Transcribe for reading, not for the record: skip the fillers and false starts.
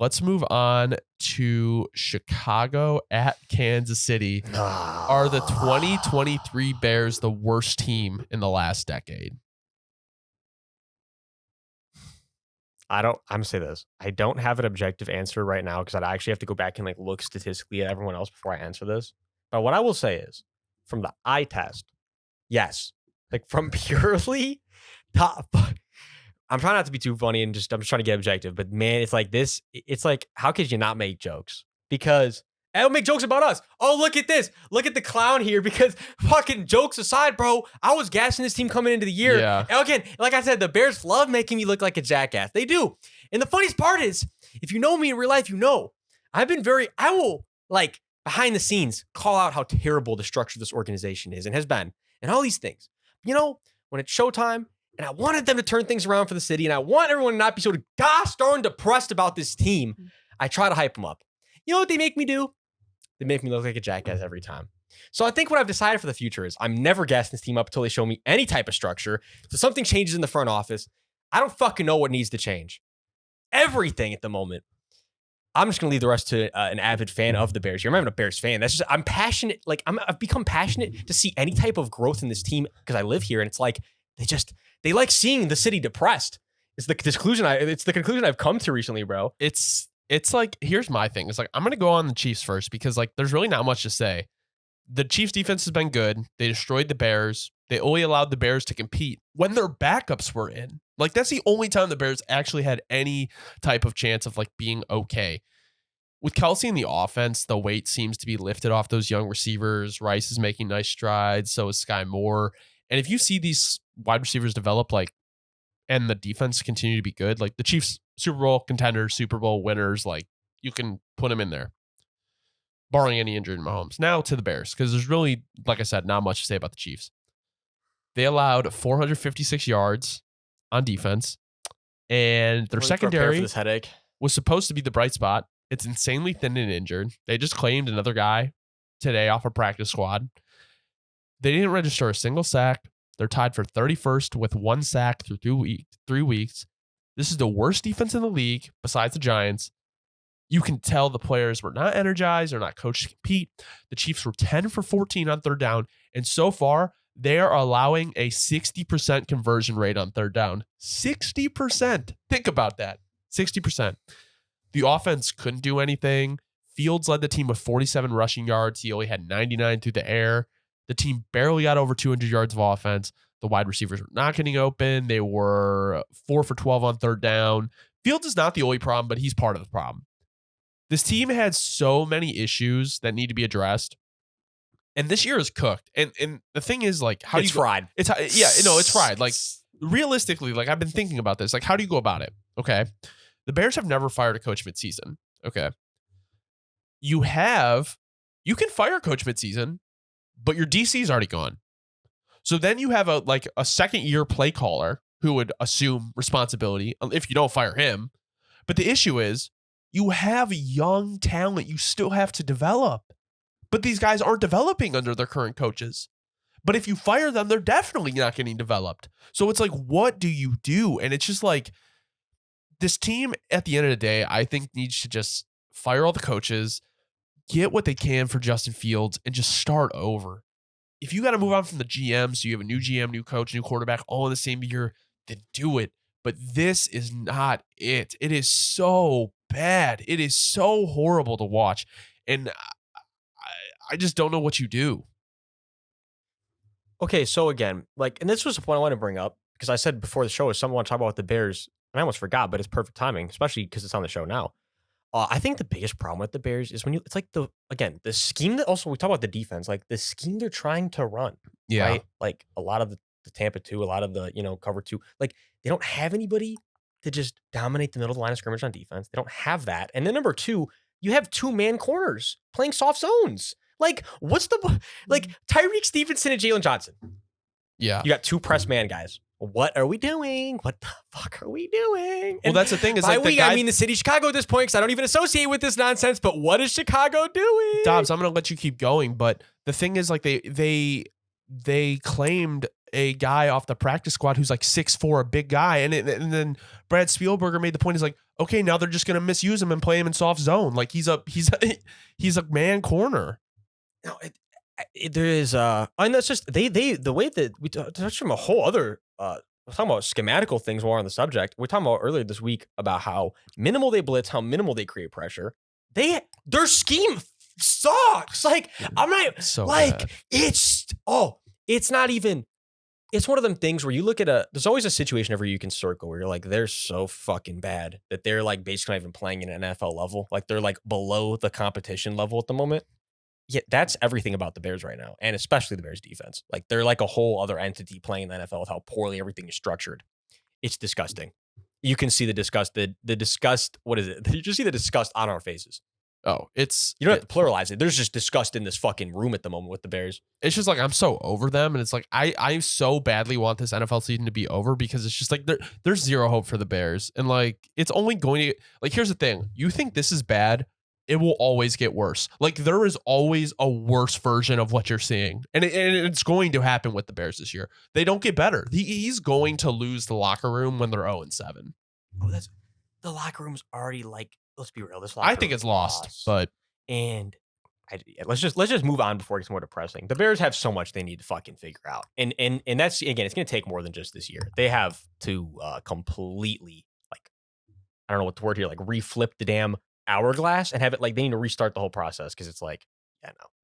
Let's move on to Chicago at Kansas City. Are the 2023 Bears the worst team in the last decade? I'm gonna say this. I don't have an objective answer right now because I actually have to go back and like look statistically at everyone else before I answer this. But what I will say is, from the eye test, yes. Like from purely top. I'm trying not to be too funny and I'm just trying to get objective. But man, it's like this. It's like, how could you not make jokes? Because I don't make jokes about us. Oh, look at this. Look at the clown here. Because fucking jokes aside, bro, I was gassing this team coming into the year. Yeah. And again, like I said, the Bears love making me look like a jackass. They do. And the funniest part is, if you know me in real life, you know, I will, like, behind the scenes, call out how terrible the structure of this organization is and has been, and all these things. You know, when it's showtime, and I wanted them to turn things around for the city, and I want everyone to not be so gosh darn depressed about this team, I try to hype them up. You know what they make me do? They make me look like a jackass every time. So I think what I've decided for the future is I'm never gassing this team up until they show me any type of structure. So something changes in the front office. I don't fucking know what needs to change. Everything at the moment. I'm just going to leave the rest to an avid fan of the Bears. I'm not even a Bears fan. That's just, I'm passionate. Like I've become passionate to see any type of growth in this team because I live here. And it's like, they like seeing the city depressed. It's the conclusion I've come to recently, bro. It's like, here's my thing. It's like, I'm going to go on the Chiefs first because like, there's really not much to say. The Chiefs defense has been good. They destroyed the Bears. They only allowed the Bears to compete when their backups were in. Like, that's the only time the Bears actually had any type of chance of like being okay. With Kelsey in the offense, the weight seems to be lifted off those young receivers. Rice is making nice strides. So is Sky Moore. And if you see these wide receivers develop, like, and the defense continue to be good, like the Chiefs Super Bowl contenders, Super Bowl winners, like you can put them in there, barring any injury in Mahomes. Now to the Bears, because there's really, like I said, not much to say about the Chiefs. They allowed 456 yards on defense, and their secondary this headache was supposed to be the bright spot. It's insanely thin and injured. They just claimed another guy today off a practice squad. They didn't register a single sack. They're tied for 31st with one sack through 3 weeks. This is the worst defense in the league besides the Giants. You can tell the players were not energized or not coached to compete. The Chiefs were 10 for 14 on third down, and so far, they are allowing a 60% conversion rate on third down. 60%. Think about that. 60%. The offense couldn't do anything. Fields led the team with 47 rushing yards. He only had 99 through the air. The team barely got over 200 yards of offense. The wide receivers were not getting open. They were 4 for 12 on third down. Fields is not the only problem, but he's part of the problem. This team had so many issues that need to be addressed. And this year is cooked. And the thing is, like, how do you fried. It's fried. Like, realistically, like, I've been thinking about this. Like, how do you go about it? Okay. The Bears have never fired a coach midseason. Okay. You can fire a coach midseason, but your DC's already gone. So then you have a second year play caller who would assume responsibility if you don't fire him. But the issue is you have young talent you still have to develop. But these guys aren't developing under their current coaches. But if you fire them, they're definitely not getting developed. So it's like, what do you do? And it's just like, this team at the end of the day, I think needs to just fire all the coaches, get what they can for Justin Fields, and just start over. If you got to move on from the GM, so you have a new GM, new coach, new quarterback, all in the same year, then do it. But this is not it. It is so bad. It is so horrible to watch. And I just don't know what you do. Okay, so again, like, and this was the point I want to bring up because I said before the show is something I want to talk about the Bears, and I almost forgot, but it's perfect timing, especially because it's on the show now. I think the biggest problem with the Bears is it's like the scheme that also we talk about the defense, like the scheme they're trying to run. Yeah. Right? Like a lot of the Tampa 2, a lot of the, cover 2, like they don't have anybody to just dominate the middle of the line of scrimmage on defense. They don't have that. And then number 2, you have 2-man corners playing soft zones. Like, what's Tyreek Stevenson and Jalen Johnson? Yeah. You got 2 press man guys. What are we doing? What the fuck are we doing? Well, that's the thing. Is by like we, I mean the city of Chicago at this point, because I don't even associate with this nonsense. But what is Chicago doing? Dobbs, I'm going to let you keep going. But the thing is, like, they claimed a guy off the practice squad who's like 6'4", a big guy. And then Brad Spielberger made the point, is like, okay, now they're just gonna misuse him and play him in soft zone. Like he's a man corner. No, there is and that's just they the way that we touched from a whole other we're talking about schematical things while we're on the subject. We're talking about earlier this week about how minimal they blitz, how minimal they create pressure. Their scheme sucks. Like I'm not So like bad. it's not even. It's one of them things where you look at there's always a situation every you can circle where you're like, they're so fucking bad that they're like basically not even playing at an NFL level. Like they're like below the competition level at the moment. Yeah, that's everything about the Bears right now, and especially the Bears defense. Like they're like a whole other entity playing in the NFL with how poorly everything is structured. It's disgusting. You can see the disgust, the disgust. What is it? You just see the disgust on our faces. Oh, it's You don't have to pluralize it. There's just disgust in this fucking room at the moment with the Bears. it's just like I'm so over them, and it's like I so badly want this NFL season to be over because it's just like there's zero hope for the Bears, and like it's only going to like here's the thing: you think this is bad, it will always get worse. Like there is always a worse version of what you're seeing, and it's going to happen with the Bears this year. They don't get better. He's going to lose the locker room when they're 0-7. Oh, that's the locker room's already like. Let's be real. This I think it's lost, but and let's just move on before it gets more depressing. The Bears have so much they need to fucking figure out, and that's again, it's going to take more than just this year. They have to completely like I don't know what the word here, like reflip the damn hourglass and have it like they need to restart the whole process because it's like no,